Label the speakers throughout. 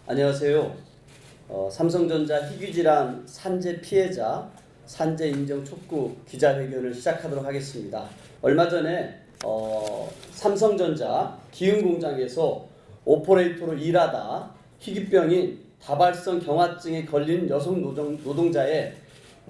Speaker 1: 안녕하세요. 삼성전자 희귀질환 산재 피해자 산재 인정 촉구 기자회견을 시작하도록 하겠습니다. 얼마 전에 삼성전자 기흥공장에서 오퍼레이터로 일하다 희귀병인 다발성 경화증에 걸린 여성 노동자의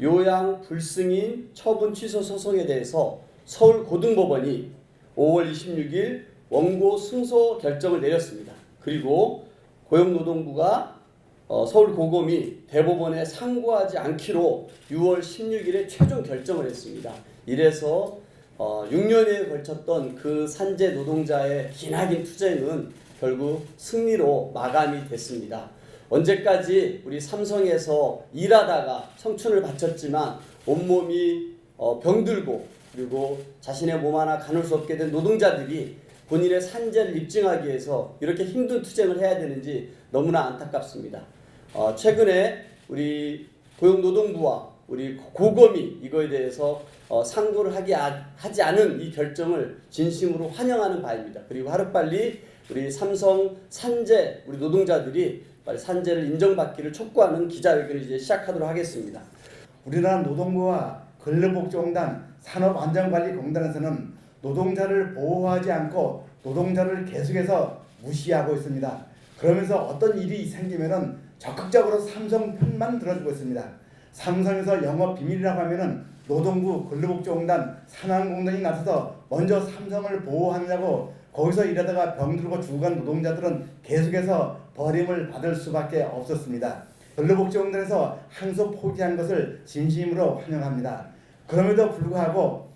Speaker 1: 요양 불승인 처분 취소 소송에 대해서 서울고등법원이 5월 26일 원고 승소 결정을 내렸습니다. 그리고 고용노동부가 서울고검이 대법원에 상고하지 않기로 6월 16일에 최종 결정을 했습니다. 이래서 6년에 걸쳤던 그 산재 노동자의 기나긴 투쟁은 결국 승리로 마감이 됐습니다. 언제까지 우리 삼성에서 일하다가 청춘을 바쳤지만 온몸이 병들고 그리고 자신의 몸 하나 가눌 수 없게 된 노동자들이 본인의 산재를 입증하기 위해서 이렇게 힘든 투쟁을 해야 되는지 너무나 안타깝습니다. 최근에 우리 고용노동부와 우리 고검이 이거에 대해서 상고를 하지 않은 이 결정을 진심으로 환영하는 바입니다. 그리고 하루빨리 우리 삼성 산재 우리 노동자들이 빨리 산재를 인정받기를 촉구하는 기자회견을 이제 시작하도록 하겠습니다.
Speaker 2: 우리나라 노동부와 근로복지공단 산업안전관리공단에서는 노동자를 보호하지 않고 노동자를 계속해서 무시하고 있습니다. 그러면서 어떤 일이 생기면은 적극적으로 삼성 편만 들어주고 있습니다. 삼성에서 영업 비밀이라고 하면은 노동부, 근로복지공단, 산업공단이 나서서 먼저 삼성을 보호하느냐고 거기서 일하다가 병들고 죽어간 노동자들은 계속해서 버림을 받을 수밖에 없었습니다. 근로복지공단에서 항소 포기한 것을 진심으로 환영합니다. 그럼에도 불구하고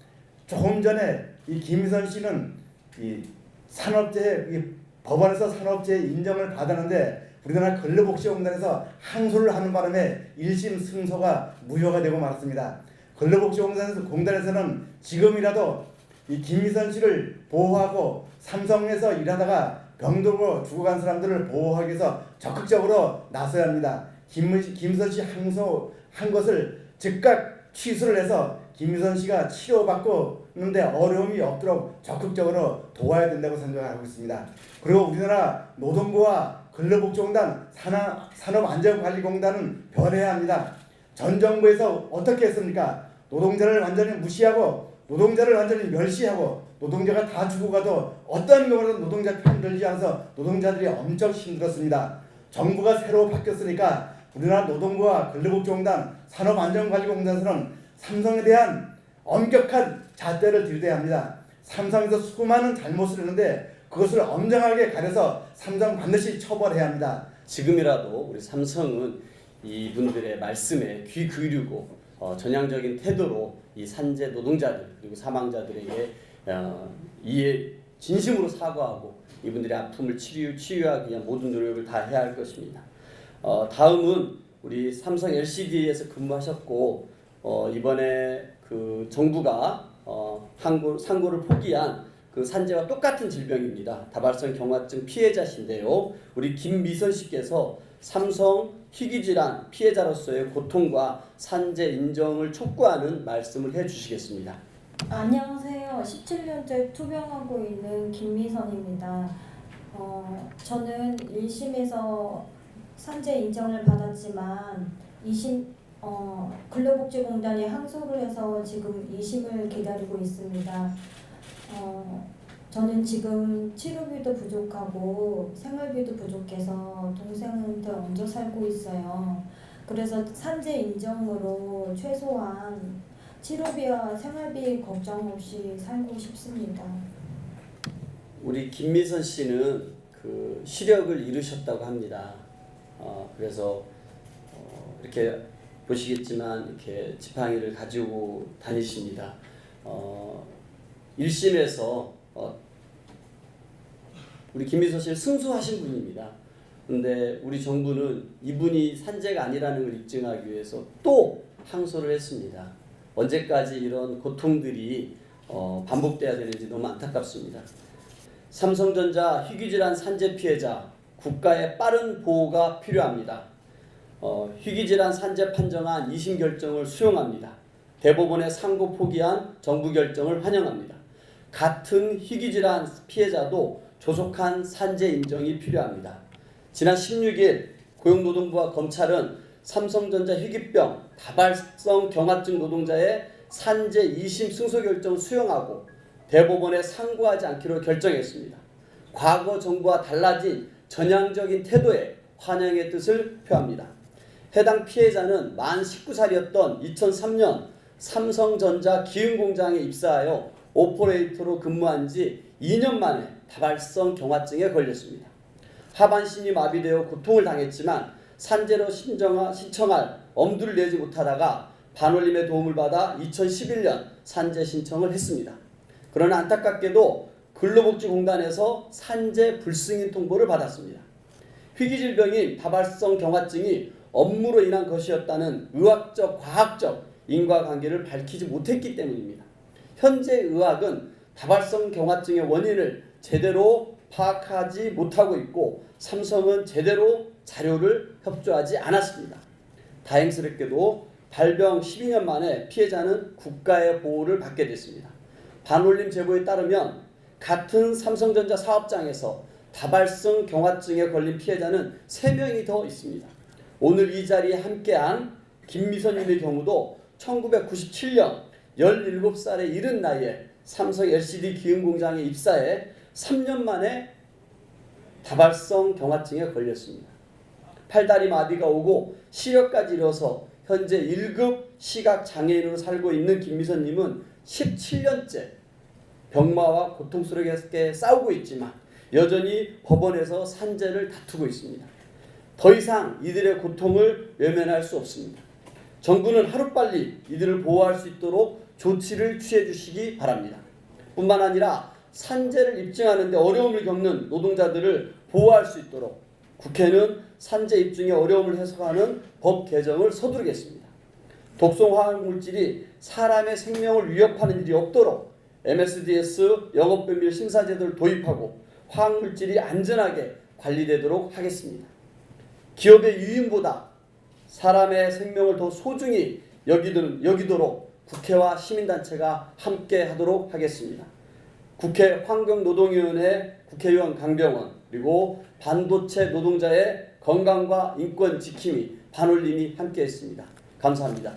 Speaker 2: 조금 전에 이 김희선 씨는 이 산업재해 법원에서 산업재해 인정을 받았는데 우리나라 근로복지공단에서 항소를 하는 바람에 1심 승소가 무효가 되고 말았습니다. 근로복지공단에서는 지금이라도 이 김희선 씨를 보호하고 삼성에서 일하다가 병들고 죽어간 사람들을 보호하기 위해서 적극적으로 나서야 합니다. 김희선 씨 항소한 것을 즉각 취소를 해서 김희선 씨가 치료받고는데 어려움이 없도록 적극적으로 도와야 된다고 생각하고 있습니다. 그리고 우리나라 노동부와 근로복지공단, 산업안전관리공단은 변해야 합니다. 전 정부에서 어떻게 했습니까? 노동자를 완전히 무시하고 노동자를 완전히 멸시하고 노동자가 다 죽고 가도 어떤 경우는 노동자 편 들지 않아서 노동자들이 엄청 힘들었습니다. 정부가 새로 바뀌었으니까 우리나라 노동부와 근로복지공단, 산업안전관리공단에서는 삼성에 대한 엄격한 잣대를 들여야 합니다. 삼성에서 수많은 잘못을 했는데 그것을 엄정하게 가려서 삼성 반드시 처벌해야 합니다.
Speaker 1: 지금이라도 우리 삼성은 이분들의 말씀에 귀 기울이고 전향적인 태도로 이 산재 노동자들 그리고 사망자들에게 이에 진심으로 사과하고 이분들의 아픔을 치유하기 위한 모든 노력을 다 해야 할 것입니다. 다음은 우리 삼성 LCD에서 근무하셨고 이번에 그 정부가 상고를 포기한 그 산재와 똑같은 질병입니다. 다발성 경화증 피해자신데요. 우리 김미선 씨께서 삼성 희귀질환 피해자로서의 고통과 산재 인정을 촉구하는 말씀을 해주시겠습니다.
Speaker 3: 안녕하세요. 17년째 투병하고 있는 김미선입니다. 저는 1심에서 산재 인정을 받았지만 2심 근로복지공단이 항소를 해서 지금 2심을 기다리고 있습니다. 저는 지금 치료비도 부족하고 생활비도 부족해서 동생한테 얹어 살고 있어요. 그래서 산재 인정으로 최소한 치료비와 생활비 걱정 없이 살고 싶습니다.
Speaker 1: 우리 김미선 씨는 그 시력을 잃으셨다고 합니다. 그래서 이렇게 보시겠지만 이렇게 지팡이를 가지고 다니십니다. 1심에서 우리 김미선 씨를 승소하신 분입니다. 근데 우리 정부는 이분이 산재가 아니라는 걸 입증하기 위해서 또 항소를 했습니다. 언제까지 이런 고통들이 반복돼야 되는지 너무 안타깝습니다. 삼성전자 희귀질환 산재 피해자 국가의 빠른 보호가 필요합니다. 희귀질환 산재 판정한 2심 결정을 수용합니다. 대법원의 상고 포기한 정부 결정을 환영합니다. 같은 희귀질환 피해자도 조속한 산재 인정이 필요합니다. 지난 16일 고용노동부와 검찰은 삼성전자 희귀병 다발성 경화증 노동자의 산재 2심 승소 결정을 수용하고 대법원에 상고하지 않기로 결정했습니다. 과거 정부와 달라진 전향적인 태도에 환영의 뜻을 표합니다. 해당 피해자는 만 19살이었던 2003년 삼성전자 기흥공장에 입사하여 오퍼레이터로 근무한 지 2년 만에 다발성 경화증에 걸렸습니다. 하반신이 마비되어 고통을 당했지만 산재로 신청할 엄두를 내지 못하다가 반올림의 도움을 받아 2011년 산재 신청을 했습니다. 그러나 안타깝게도 근로복지공단에서 산재 불승인 통보를 받았습니다. 희귀질병인 다발성 경화증이 업무로 인한 것이었다는 의학적, 과학적 인과관계를 밝히지 못했기 때문입니다. 현재 의학은 다발성 경화증의 원인을 제대로 파악하지 못하고 있고 삼성은 제대로 자료를 협조하지 않았습니다. 다행스럽게도 발병 12년 만에 피해자는 국가의 보호를 받게 됐습니다. 반올림 제보에 따르면 같은 삼성전자 사업장에서 다발성 경화증에 걸린 피해자는 3명이 더 있습니다. 오늘 이 자리에 함께한 김미선님의 경우도 1997년 17살의 이른 나이에 삼성 LCD 기흥공장에 입사해 3년 만에 다발성 경화증에 걸렸습니다. 팔다리 마비가 오고 시력까지 잃어서 현재 1급 시각장애인으로 살고 있는 김미선님은 17년째 병마와 고통스럽게 싸우고 있지만 여전히 법원에서 산재를 다투고 있습니다. 더 이상 이들의 고통을 외면할 수 없습니다. 정부는 하루빨리 이들을 보호할 수 있도록 조치를 취해 주시기 바랍니다. 뿐만 아니라 산재를 입증하는 데 어려움을 겪는 노동자들을 보호할 수 있도록 국회는 산재 입증의 어려움을 해소하는 법 개정을 서두르겠습니다. 독성 화학물질이 사람의 생명을 위협하는 일이 없도록 MSDS 영업비밀 심사제도를 도입하고 화학물질이 안전하게 관리되도록 하겠습니다. 기업의 유인보다 사람의 생명을 더 소중히 여기도록 국회와 시민단체가 함께 하도록 하겠습니다. 국회 환경노동위원회 국회의원 강병원 그리고 반도체 노동자의 건강과 인권 지킴이 반올림이 함께했습니다. 감사합니다.